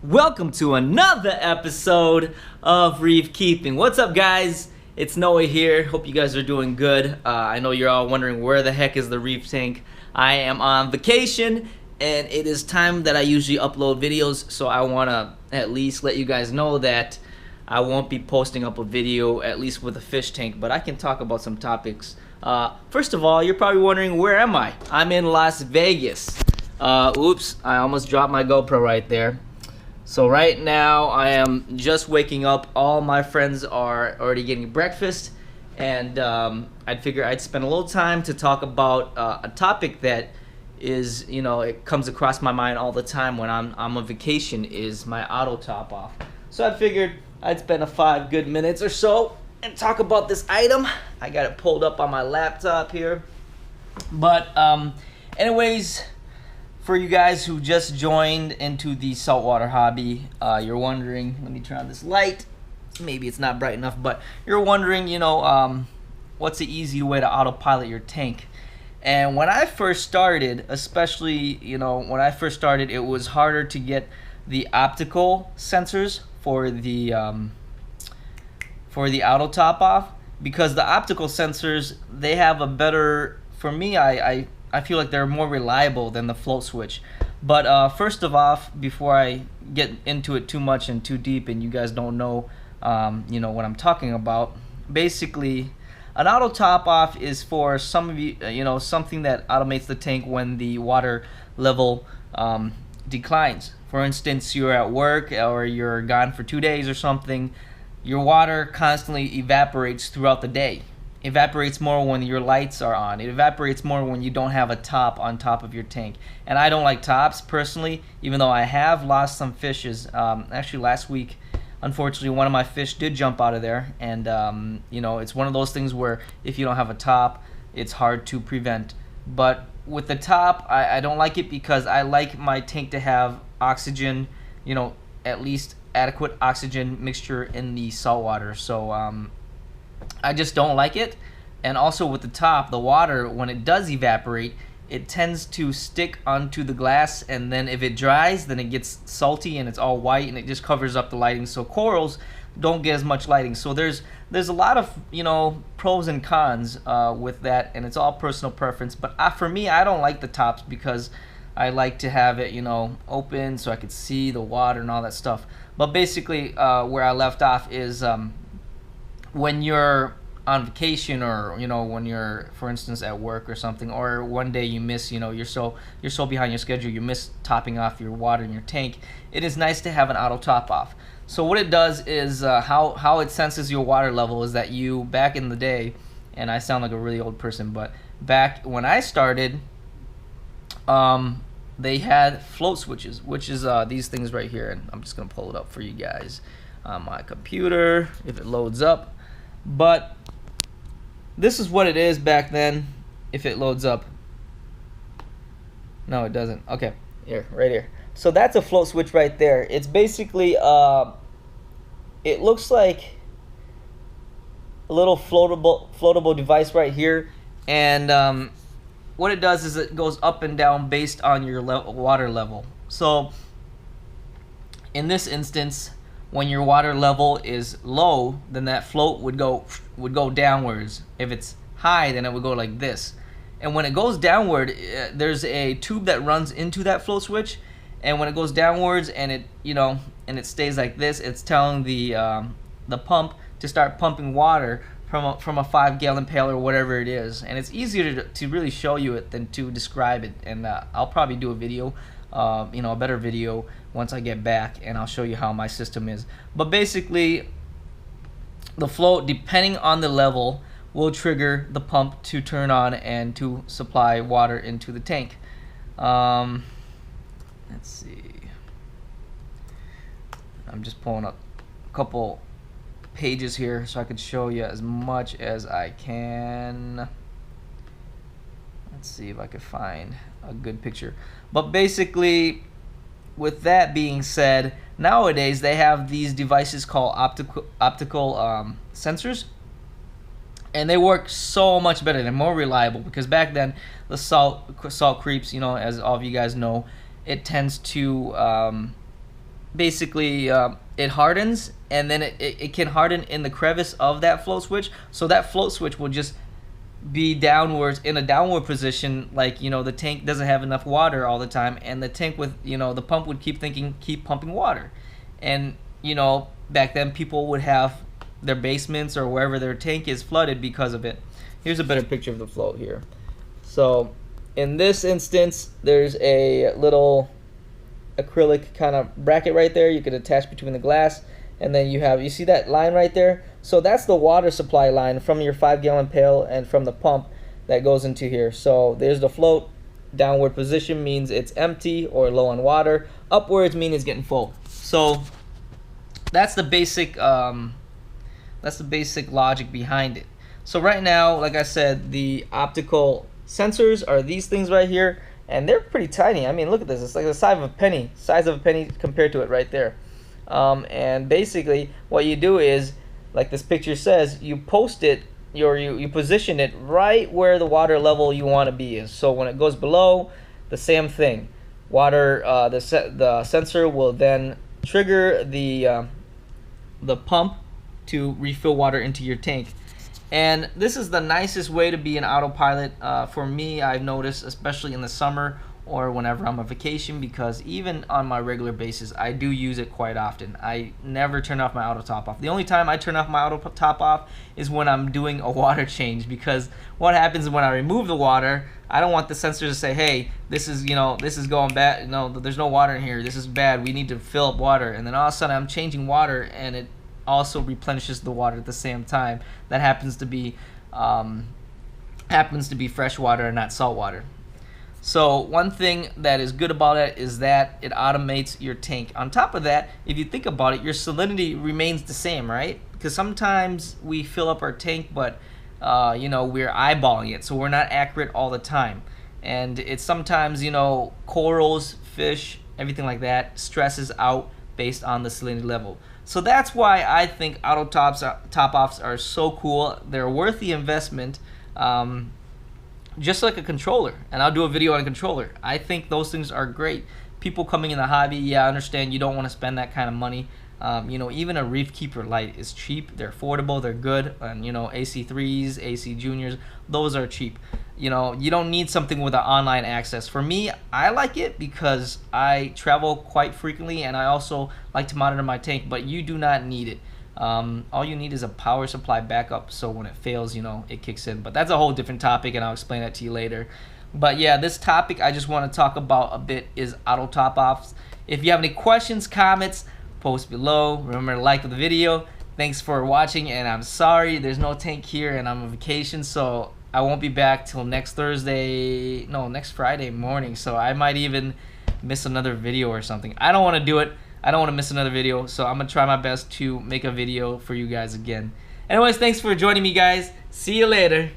Welcome to another episode of Reef Keeping. What's up, guys? It's Noah here. Hope you guys are doing good. I know you're all wondering where the heck is the reef tank. I am on vacation, and it is time that I usually upload videos, so I want to at least let you guys know that I won't be posting up a video, at least with a fish tank, but I can talk about some topics. First of all, you're probably wondering, where am I? I'm in Las Vegas. Oops, I almost dropped my GoPro right there. So right now I am just waking up. All my friends are already getting breakfast, and I'd figure I'd spend a little time to talk about a topic that is, it comes across my mind all the time when I'm on vacation, is my auto top off. So I figured I'd spend 5 good minutes or so and talk about this item. I got it pulled up on my laptop here. But anyways, for you guys who just joined into the saltwater hobby, you're wondering, let me turn on this light. Maybe it's not bright enough, but you're wondering, what's the easy way to autopilot your tank? And when I first started, especially, when I first started, it was harder to get the optical sensors for the auto top off, because the optical sensors, they have a better, for me, I feel like they're more reliable than the float switch. But first of all, before I get into it too much and too deep, and you guys don't know, what I'm talking about, basically, an auto top off is for some of you, something that automates the tank when the water level declines. For instance, you're at work or you're gone for 2 days or something. Your water constantly evaporates throughout the day. Evaporates more when your lights are on. It evaporates more when you don't have a top on top of your tank. And I don't like tops personally, even though I have lost some fishes. Actually, last week, unfortunately, one of my fish did jump out of there, and it's one of those things where if you don't have a top, it's hard to prevent. But with the top, I don't like it because I like my tank to have oxygen, at least adequate oxygen mixture in the salt water. So I just don't like it. And also with the top, the water, when it does evaporate, it tends to stick onto the glass, and then if it dries, then it gets salty and it's all white and it just covers up the lighting. So corals don't get as much lighting. So there's a lot of pros and cons with that, and it's all personal preference. But for me, I don't like the tops because I like to have it open so I could see the water and all that stuff. But basically where I left off is when you're on vacation, or when you're, for instance, at work or something, or one day you miss, you're so behind your schedule, you miss topping off your water in your tank, it is nice to have an auto top off. So what it does is how it senses your water level is that you, back in the day, and I sound like a really old person, but back when I started, they had float switches, which is these things right here, and I'm just gonna pull it up for you guys on my computer if it loads up. But this is what it is back then, if it loads up. No, it doesn't. Okay, here, right here. So that's a float switch right there. It's basically it looks like a little floatable device right here, and what it does is it goes up and down based on your water level. So in this instance, when your water level is low, then that float would go downwards. If it's high, then it would go like this. And when it goes downward, there's a tube that runs into that float switch, and when it goes downwards and it stays like this, it's telling the pump to start pumping water from a 5-gallon pail or whatever it is. And it's easier to really show you it than to describe it. And I'll probably do a video, a better video once I get back, and I'll show you how my system is. But basically, the float, depending on the level, will trigger the pump to turn on and to supply water into the tank. Let's see. I'm just pulling up a couple pages here so I could show you as much as I can. Let's see if I could find a good picture. But basically, with that being said, nowadays they have these devices called optical sensors, and they work so much better. They're more reliable, because back then the salt creeps, as all of you guys know, it tends to basically it hardens, and then it can harden in the crevice of that float switch. So that float switch will just be downwards in a downward position, like, you know, the tank doesn't have enough water all the time, and the tank with, you know, the pump would keep pumping water. And, you know, back then people would have their basements or wherever their tank is flooded because of it. Here's a better picture of the float here. So in this instance, there's a little acrylic kind of bracket right there you could attach between the glass, and then you see that line right there. So that's the water supply line from your 5-gallon pail and from the pump that goes into here. So there's the float. Downward position means it's empty or low on water. Upwards means it's getting full. So that's the basic logic behind it. So right now, like I said, the optical sensors are these things right here, and they're pretty tiny. I mean, look at this. It's like the size of a penny compared to it right there. And basically what you do is, like this picture says, you post it, you position it right where the water level you want to be is. So when it goes below, the same thing. The sensor will then trigger the pump to refill water into your tank. And this is the nicest way to be an autopilot. For me, I've noticed, especially in the summer or whenever I'm on vacation, because even on my regular basis, I do use it quite often. I never turn off my auto top off. The only time I turn off my auto top off is when I'm doing a water change, because what happens when I remove the water, I don't want the sensor to say, hey, this is going bad, there's no water in here, this is bad, we need to fill up water. And then all of a sudden I'm changing water, and it also replenishes the water at the same time. That happens to be fresh water and not salt water. So one thing that is good about it is that it automates your tank. On top of that, if you think about it, your salinity remains the same, right? Because sometimes we fill up our tank, but we're eyeballing it, so we're not accurate all the time. And it's sometimes, corals, fish, everything like that stresses out based on the salinity level. So that's why I think auto top offs are so cool. They're worth the investment. Just like a controller, and I'll do a video on a controller. I think those things are great. People coming in the hobby, yeah, I understand you don't want to spend that kind of money. Even a Reef Keeper Lite is cheap. They're affordable. They're good. And AC3s, AC Juniors, those are cheap. You don't need something with an online access. For me, I like it because I travel quite frequently, and I also like to monitor my tank. But you do not need it. All you need is a power supply backup, so when it fails, it kicks in. But that's a whole different topic, and I'll explain that to you later. But yeah, this topic I just want to talk about a bit is auto top offs. If you have any questions, comments, post below. Remember to like the video. Thanks for watching, and I'm sorry there's no tank here, and I'm on vacation, so I won't be back till next Friday morning. So I might even miss another video or something. I don't want to do it. I don't want to miss another video, so I'm going to try my best to make a video for you guys again. Anyways, thanks for joining me, guys. See you later.